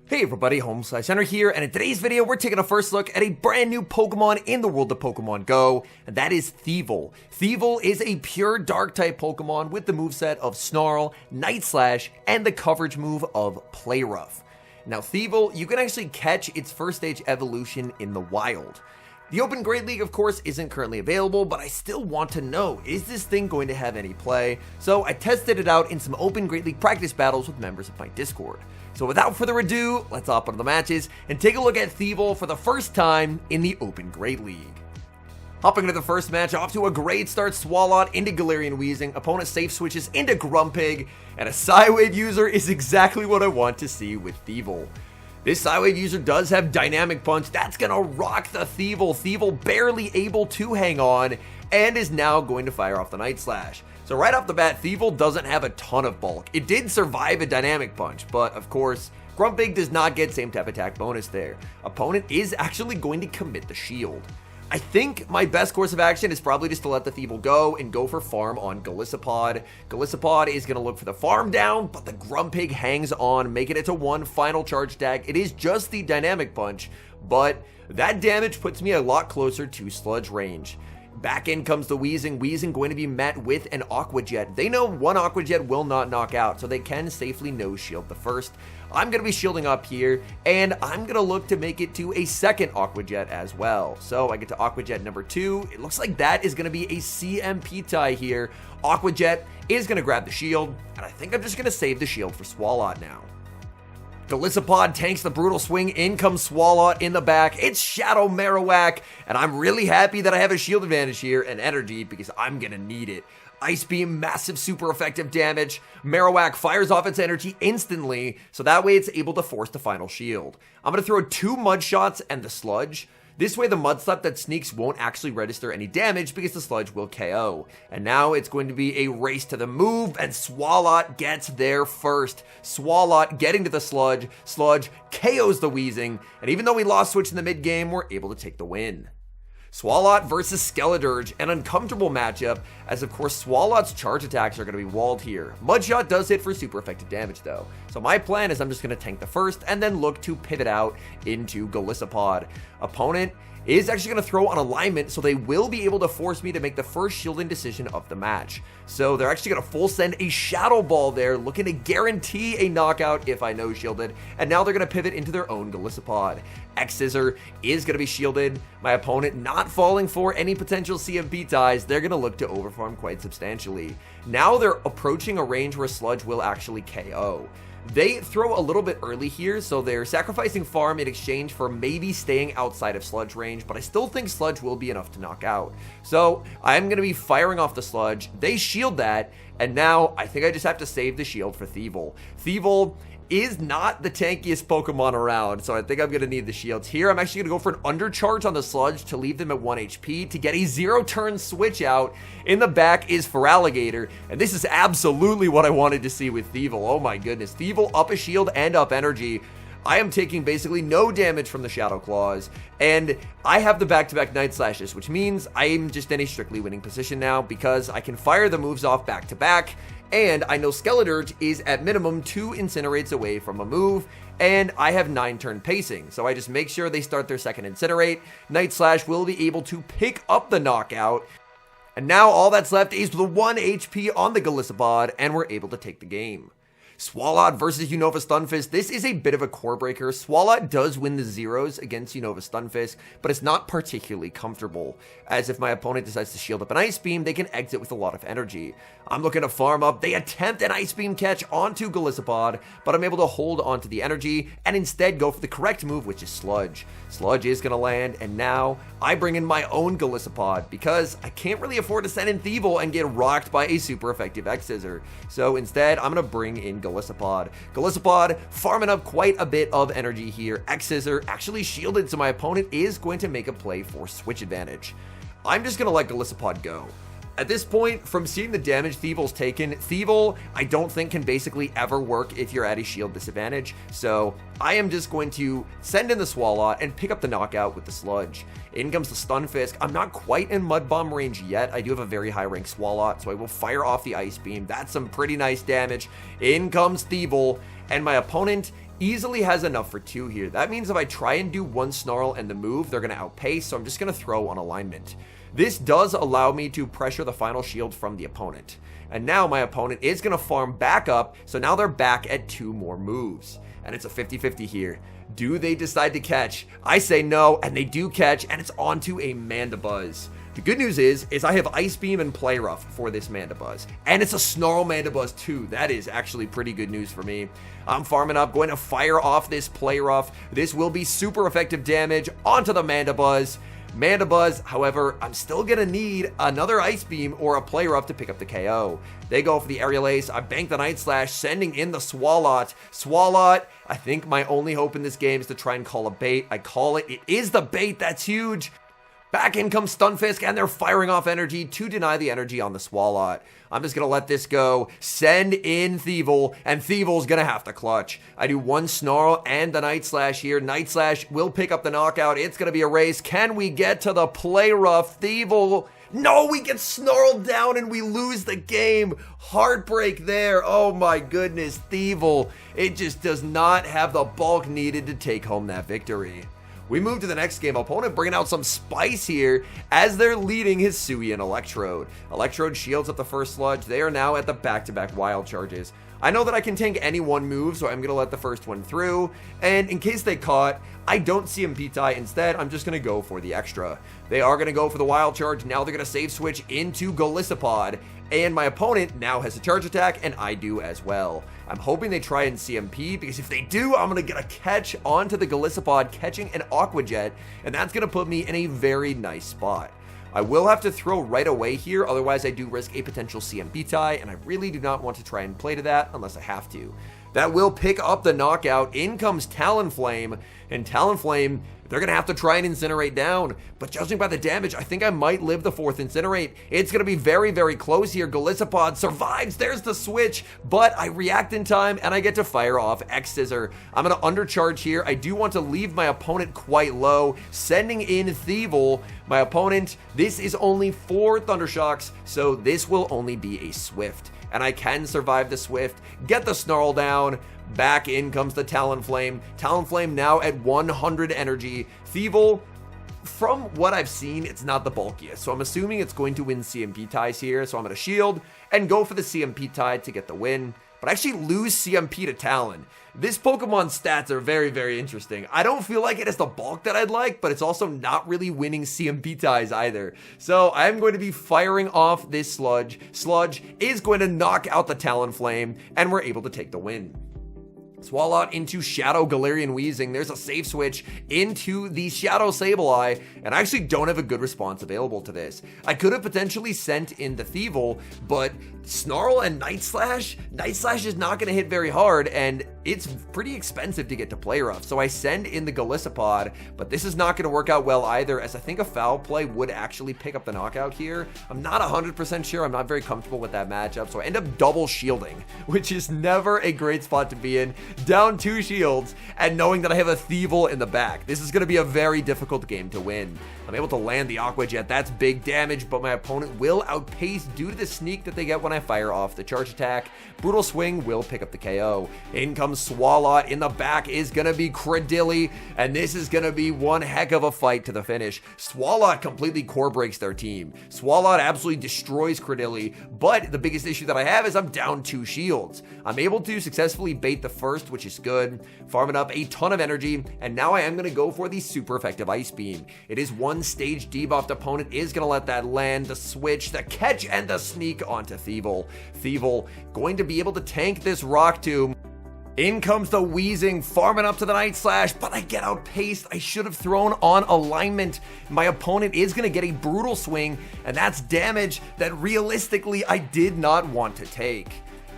Hey everybody, HomeSliceHenry here, and in today's video we're taking a first look at a brand new Pokemon in the world of Pokemon Go, and that is Thievul. Thievul is a pure Dark-type Pokemon with the moveset of Snarl, Night Slash, and the coverage move of Play Rough. Now Thievul, you can actually catch its first stage evolution in the wild. The Open Great League, of course, isn't currently available, but I still want to know, is this thing going to have any play? So I tested it out in some Open Great League practice battles with members of my Discord. So without further ado, let's hop into the matches and take a look at Thievul for the first time in the Open Great League. Hopping into the first match, off to a great start, Swalot into Galarian Weezing, opponent safe switches into Grumpig, and a Psywave user is exactly what I want to see with Thievul. This Psywave user does have Dynamic Punch. That's going to rock the Thievul. Thievul barely able to hang on and is now going to fire off the Night Slash. So right off the bat, Thievul doesn't have a ton of bulk. It did survive a Dynamic Punch, but of course, Grumpig does not get same type attack bonus there. Opponent is actually going to commit the shield. I think my best course of action is probably just to let the Thievul go and go for farm on Golisopod. Golisopod is going to look for the farm down, but the Grumpig hangs on, making it to one final charge stack. It is just the Dynamic Punch, but that damage puts me a lot closer to Sludge range. Back in comes the Weezing. Weezing going to be met with an Aqua Jet. They know one Aqua Jet will not knock out, so they can safely no shield the first. I'm going to be shielding up here, and I'm going to look to make it to a second Aqua Jet as well. So I get to Aqua Jet number 2. It looks like that is going to be a CMP tie here. Aqua Jet is going to grab the shield, and I think I'm just going to save the shield for Swalot now. Golisopod tanks the Brutal Swing, in comes Swalot in the back, it's Shadow Marowak, and I'm really happy that I have a shield advantage here and energy because I'm gonna need it. Ice Beam, massive super effective damage, Marowak fires off its energy instantly, so that way it's able to force the final shield. I'm gonna throw 2 Mud Shots and the Sludge. This way the Mud Slap that sneaks won't actually register any damage because the Sludge will KO. And now it's going to be a race to the move, and Swalot gets there first. Swalot getting to the Sludge. Sludge KOs the Weezing, and even though we lost switch in the mid game, we're able to take the win. Swalot versus Skeledirge, an uncomfortable matchup, as of course Swalot's charge attacks are going to be walled here. Mudshot does hit for super effective damage though. So my plan is I'm just going to tank the first and then look to pivot out into Golisopod. Opponent is actually going to throw on alignment, so they will be able to force me to make the first shielding decision of the match. So they're actually going to full send a Shadow Ball there, looking to guarantee a knockout if I no shielded, and now they're going to pivot into their own Golisopod. X-Scissor is going to be shielded. My opponent not falling for any potential CMP ties. They're going to look to overfarm quite substantially. Now they're approaching a range where Sludge will actually KO. They throw a little bit early here, so they're sacrificing farm in exchange for maybe staying outside of Sludge range, but I still think Sludge will be enough to knock out. So I'm going to be firing off the Sludge. They shield that, and now I think I just have to save the shield for Thievul. Thievul is not the tankiest Pokemon around, so I think I'm going to need the shields here. I'm actually going to go for an undercharge on the Sludge to leave them at 1 HP to get a 0-turn switch out. In the back is Feraligatr, and this is absolutely what I wanted to see with Thievul. Oh my goodness. Thievul up a shield and up energy. I am taking basically no damage from the Shadow Claws, and I have the back-to-back Night Slashes, which means I'm just in a strictly winning position now because I can fire the moves off back-to-back, and I know Skeledirge is at minimum 2 Incinerates away from a move, and I have 9-turn pacing, so I just make sure they start their second Incinerate. Night Slash will be able to pick up the knockout, and now all that's left is the 1 HP on the Golisopod, and we're able to take the game. Swalot versus Unova Stunfisk. This is a bit of a core breaker. Swalot does win the zeros against Unova Stunfisk, but it's not particularly comfortable, as if my opponent decides to shield up an Ice Beam, they can exit with a lot of energy. I'm looking to farm up. They attempt an Ice Beam catch onto Golisopod, but I'm able to hold onto the energy and instead go for the correct move, which is Sludge. Sludge is going to land, and now I bring in my own Golisopod because I can't really afford to send in Thievul and get rocked by a super effective X-Scissor. So instead, I'm going to bring in Golisopod. Golisopod farming up quite a bit of energy here. X-Scissor actually shielded, so my opponent is going to make a play for switch advantage. I'm just going to let Golisopod go. At this point, from seeing the damage Thievul's taken, Thievul I don't think can basically ever work if you're at a shield disadvantage, so I am just going to send in the Swalot and pick up the knockout with the Sludge. In comes the Stunfisk. I'm not quite in Mud Bomb range yet. I do have a very high rank Swalot, so I will fire off the Ice Beam. That's some pretty nice damage. In comes Thievul, and my opponent easily has enough for 2 here. That means if I try and do 1 Snarl and the move, they're going to outpace, so I'm just going to throw on alignment. This does allow me to pressure the final shield from the opponent. And now my opponent is going to farm back up, so now they're back at 2 more moves. And it's a 50-50 here. Do they decide to catch? I say no, and they do catch, and it's onto a Mandibuzz. The good news is I have Ice Beam and Play Rough for this Mandibuzz. And it's a Snarl Mandibuzz too. That is actually pretty good news for me. I'm farming up, going to fire off this Play Rough. This will be super effective damage onto the Mandibuzz. Mandibuzz, however, I'm still going to need another Ice Beam or a Play Rough to pick up the KO. They go for the Aerial Ace. I bank the Night Slash, sending in the Swalot. Swalot, I think my only hope in this game is to try and call a bait. I call it. It is the bait. That's huge. Back in comes Stunfisk, and they're firing off energy to deny the energy on the Swalot. I'm just going to let this go, send in Thievul, and Thievil's going to have to clutch. I do 1 Snarl and the Night Slash here. Night Slash will pick up the knockout. It's going to be a race. Can we get to the Play Rough? Thievul, no, we get snarled down and we lose the game. Heartbreak there. Oh my goodness, Thievul. It just does not have the bulk needed to take home that victory. We move to the next game. Opponent bringing out some spice here as they're leading his Hisuian Electrode. Electrode shields up the first sludge. They are now at the back-to-back wild charges. I know that I can tank any one move, so I'm going to let the first one through. And in case they caught, I don't CMP tie. Instead, I'm just going to go for the extra. They are going to go for the wild charge. Now they're going to save switch into Golisopod. And my opponent now has a charge attack, and I do as well. I'm hoping they try and CMP, because if they do, I'm going to get a catch onto the Golisopod, catching an Aqua Jet, and that's going to put me in a very nice spot. I will have to throw right away here, otherwise I do risk a potential CMP tie, and I really do not want to try and play to that unless I have to. That will pick up the knockout. In comes Talonflame, and Talonflame, they're going to have to try and Incinerate down. But judging by the damage, I think I might live the 4th Incinerate. It's going to be very, very close here. Golisopod survives. There's the switch, but I react in time, and I get to fire off X-Scissor. I'm going to undercharge here. I do want to leave my opponent quite low, sending in Thievul. My opponent, this is only 4 Thundershocks, so this will only be a Swift. And I can survive the Swift, get the Snarl down. Back in comes the Talonflame. Talonflame now at 100 energy. Thievul, from what I've seen, it's not the bulkiest, so I'm assuming it's going to win CMP ties here, so I'm going to shield and go for the CMP tie to get the win, but I actually lose CMP to Talon. This Pokemon's stats are very, very interesting. I don't feel like it has the bulk that I'd like, but it's also not really winning CMP ties either. So I'm going to be firing off this Sludge. Sludge is going to knock out the Talonflame, and we're able to take the win. Swalot into Shadow Galarian Weezing. There's a safe switch into the Shadow Sableye, and I actually don't have a good response available to this. I could have potentially sent in the Thievul, but Snarl and Night Slash is not going to hit very hard, and it's pretty expensive to get to Play Rough. So I send in the Golisopod, but this is not going to work out well either, as I think a foul play would actually pick up the knockout here. I'm not 100% sure. I'm not very comfortable with that matchup, so I end up double shielding, which is never a great spot to be in. Down 2 shields, and knowing that I have a Thievul in the back. This is going to be a very difficult game to win. I'm able to land the Aqua Jet. That's big damage, but my opponent will outpace due to the sneak that they get when I fire off the charge attack. Brutal Swing will pick up the KO. In comes Swalot. In the back is going to be Credilli, and this is going to be one heck of a fight to the finish. Swalot completely core breaks their team. Swalot absolutely destroys Credilli, but the biggest issue that I have is I'm down 2 shields. I'm able to successfully bait the first, which is good, farming up a ton of energy, and now I am going to go for the super effective Ice Beam. It is 1 stage debuffed. Opponent is going to let that land, the switch, the catch, and the sneak onto Thievul. Thievul going to be able to tank this Rock Tomb. In comes the Weezing, farming up to the Night Slash, but I get outpaced. I should have thrown on alignment. My opponent is going to get a Brutal Swing, and that's damage that realistically I did not want to take.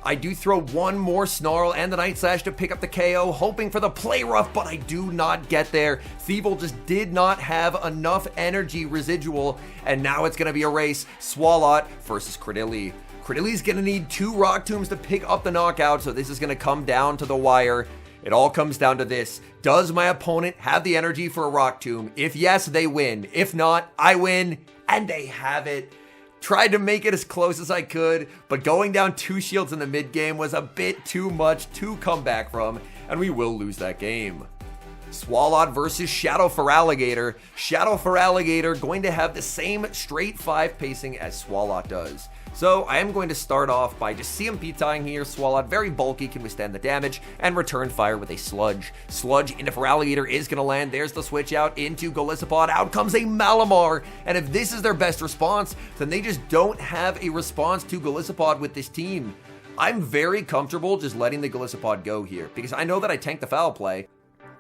I do throw 1 more Snarl and the Night Slash to pick up the KO, hoping for the Play Rough, but I do not get there. Thievul just did not have enough energy residual, and now it's going to be a race. Swalot versus Credilli. Credilli's going to need 2 Rock Tombs to pick up the knockout, so this is going to come down to the wire. It all comes down to this. Does my opponent have the energy for a Rock Tomb? If yes, they win. If not, I win, and they have it. Tried to make it as close as I could, but going down 2 shields in the mid game was a bit too much to come back from, and we will lose that game. Swalot versus Shadow Feraligatr. Shadow Feraligatr going to have the same straight 5 pacing as Swalot does. So I am going to start off by just CMP tying here. Swalot, very bulky, can withstand the damage, and return fire with a Sludge. Sludge into Feraligatr is going to land. There's the switch out into Golisopod. Out comes a Malamar, and if this is their best response, then they just don't have a response to Golisopod with this team. I'm very comfortable just letting the Golisopod go here, because I know that I tank the foul play.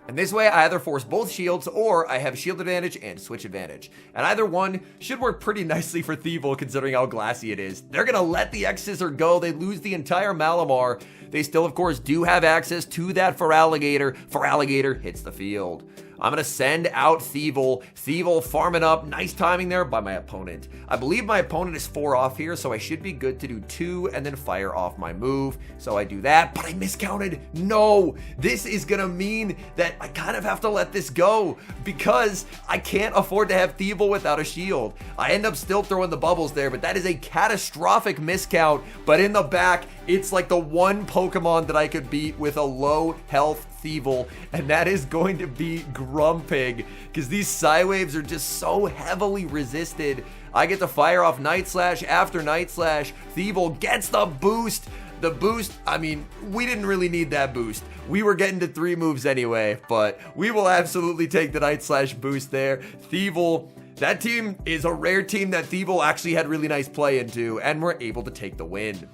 And this way, I either force both shields, or I have shield advantage and switch advantage. And either one should work pretty nicely for THIEVUL, considering how glassy it is. They're going to let the X-Scissor go. They lose the entire Malamar. They still, of course, do have access to that Feraligatr. Feraligatr hits the field. I'm going to send out THIEVUL. THIEVUL farming up. Nice timing there by my opponent. I believe my opponent is 4 off here, so I should be good to do 2 and then fire off my move. So I do that, but I miscounted. No, this is going to mean that I kind of have to let this go because I can't afford to have THIEVUL without a shield. I end up still throwing the bubbles there, but that is a catastrophic miscount. But in the back, it's like the one Pokemon that I could beat with a low health THIEVUL, and that is going to be Grumpig, because these Psywaves are just so heavily resisted. I get to fire off Night Slash after Night Slash. THIEVUL gets the boost. The boost, I mean, we didn't really need that boost. We were getting to 3 moves anyway, but we will absolutely take the Night Slash boost there. THIEVUL, that team is a rare team that THIEVUL actually had really nice play into, and we're able to take the win.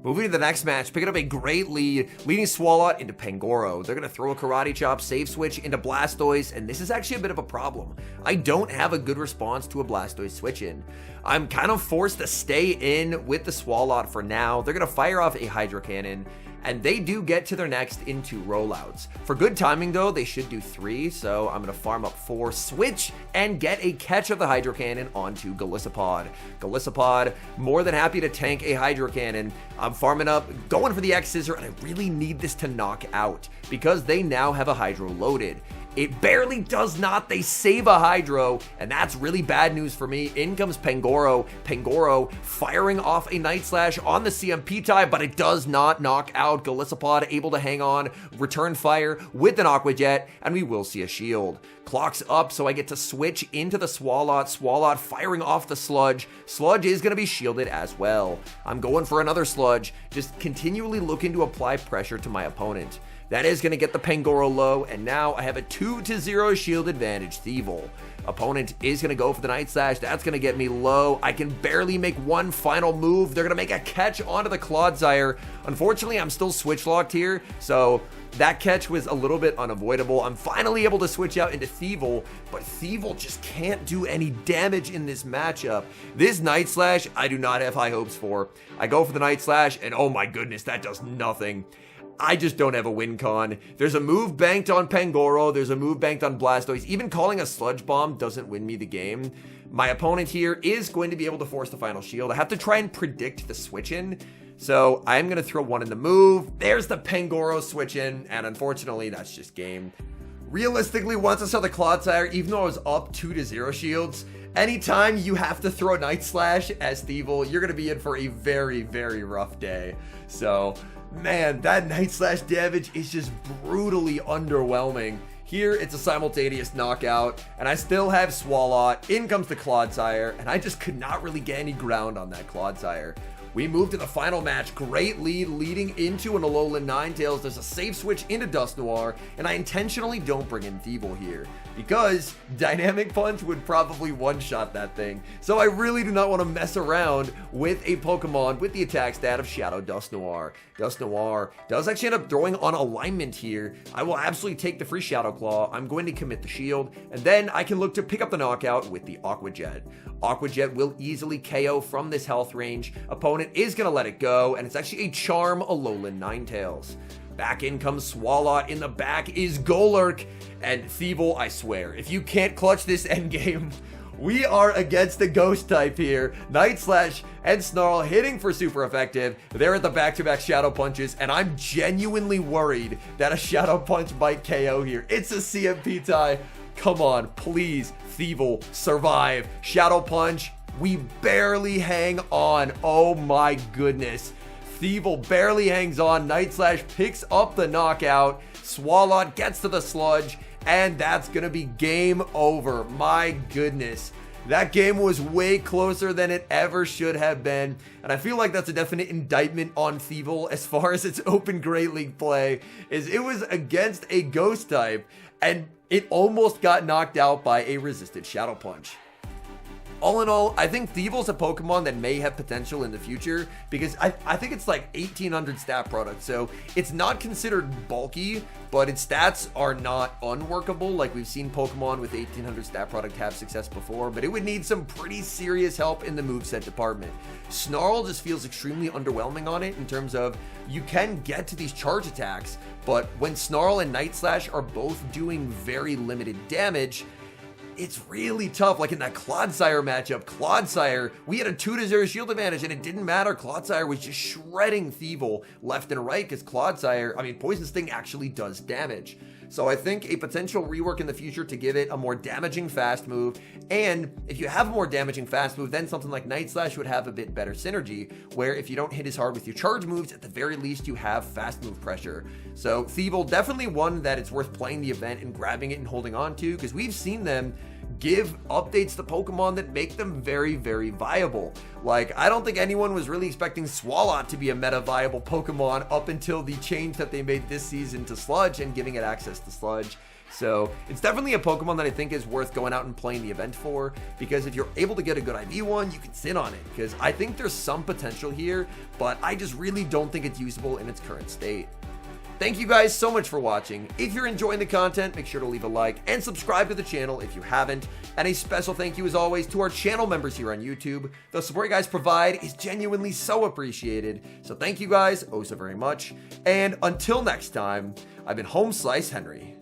Moving to the next match, picking up a great lead, leading Swalot into Pangoro. They're going to throw a Karate Chop, save switch into Blastoise, and this is actually a bit of a problem. I don't have a good response to a Blastoise switch in. I'm kind of forced to stay in with the Swalot for now. They're going to fire off a Hydro Cannon, and they do get to their next in 2 rollouts. For good timing though, they should do 3, so I'm going to farm up 4, switch, and get a catch of the Hydro Cannon onto Golisopod. Golisopod, more than happy to tank a Hydro Cannon. I'm farming up, going for the X-Scissor, and I really need this to knock out, because they now have a Hydro loaded. It barely does not. They save a Hydro, and that's really bad news for me. In comes Pangoro. Pangoro firing off a Night Slash on the CMP tie, but it does not knock out. Golisopod able to hang on, return fire with an Aqua Jet, and we will see a shield. Clock's up, so I get to switch into the Swalot. Swalot firing off the Sludge. Sludge is going to be shielded as well. I'm going for another Sludge, just continually looking to apply pressure to my opponent. That is going to get the Pangoro low, and now I have a 2-0 shield advantage. THIEVUL. Opponent is going to go for the Night Slash. That's going to get me low. I can barely make one final move. They're going to make a catch onto the Clodsire. Unfortunately, I'm still switch locked here, so that catch was a little bit unavoidable. I'm finally able to switch out into THIEVUL, but THIEVUL just can't do any damage in this matchup. This Night Slash, I do not have high hopes for. I go for the Night Slash, and oh my goodness, that does nothing. I just don't have a win con. There's a move banked on Pangoro. There's a move banked on Blastoise. Even calling a Sludge Bomb doesn't win me the game. My opponent here is going to be able to force the final shield. I have to try and predict the switch in. So I'm going to throw one in the move. There's the Pangoro switch in. And unfortunately, that's just game. Realistically, once I saw the Clodsire, even though I was up 2-0 shields, anytime you have to throw Night Slash as THIEVUL, you're going to be in for a very, very rough day. So man, that Night Slash damage is just brutally underwhelming. Here, it's a simultaneous knockout, and I still have Swalot. In comes the Clodsire, and I just could not really get any ground on that Clodsire. We move to the final match. Great lead leading into an Alolan Ninetales. There's a safe switch into Dusknoir, and I intentionally don't bring in THIEVUL here because Dynamic Punch would probably one-shot that thing. So I really do not want to mess around with a Pokemon with the attack stat of Shadow Dusknoir. Dusknoir does actually end up throwing on alignment here. I will absolutely take the free Shadow Claw. I'm going to commit the shield, and then I can look to pick up the knockout with the Aqua Jet. Aqua Jet will easily KO from this health range. Opponent is going to let it go, and it's actually a Charm Alolan Ninetales. Back in comes Swalot. In the back is Golurk, and THIEVUL, I swear, if you can't clutch this endgame, we are against the Ghost type here. Night Slash and Snarl hitting for super effective. They're at the back-to-back Shadow Punches, and I'm genuinely worried that a Shadow Punch might KO here. It's a CMP tie. Come on, please, THIEVUL, survive. Shadow Punch, we barely hang on. Oh my goodness. Thievil barely hangs on. Night Slash picks up the knockout. Swalot gets to the sludge, and that's gonna be game over. My goodness. That game was way closer than it ever should have been, and I feel like that's a definite indictment on Thievil as far as its open Great League play, is it was against a ghost type, and it almost got knocked out by a resisted Shadow Punch. All in all, I think Thievil's a Pokemon that may have potential in the future because I think it's like 1800 stat product, so it's not considered bulky, but its stats are not unworkable. Like we've seen Pokemon with 1800 stat product have success before, but it would need some pretty serious help in the moveset department. Snarl just feels extremely underwhelming on it in terms of you can get to these charge attacks, but when Snarl and Night Slash are both doing very limited damage, it's really tough. Like in that Clodsire matchup, Clodsire, we had a 2-0 shield advantage and it didn't matter. Clodsire was just shredding Thievil left and right because Poison Sting actually does damage. So I think a potential rework in the future to give it a more damaging fast move, and if you have a more damaging fast move, then something like Night Slash would have a bit better synergy, where if you don't hit as hard with your charge moves, at the very least you have fast move pressure. So Thievil, definitely one that it's worth playing the event and grabbing it and holding on to, because we've seen them give updates to Pokemon that make them very, very viable. Like, I don't think anyone was really expecting Swalot to be a meta viable Pokemon up until the change that they made this season to Sludge and giving it access to Sludge. So it's definitely a Pokemon that I think is worth going out and playing the event for, because if you're able to get a good IV one, you can sit on it, because I think there's some potential here, but I just really don't think it's usable in its current state. Thank you guys so much for watching. If you're enjoying the content, make sure to leave a like and subscribe to the channel if you haven't. And a special thank you as always to our channel members here on YouTube. The support you guys provide is genuinely so appreciated. So thank you guys oh so very much. And until next time, I've been HomeSliceHenry.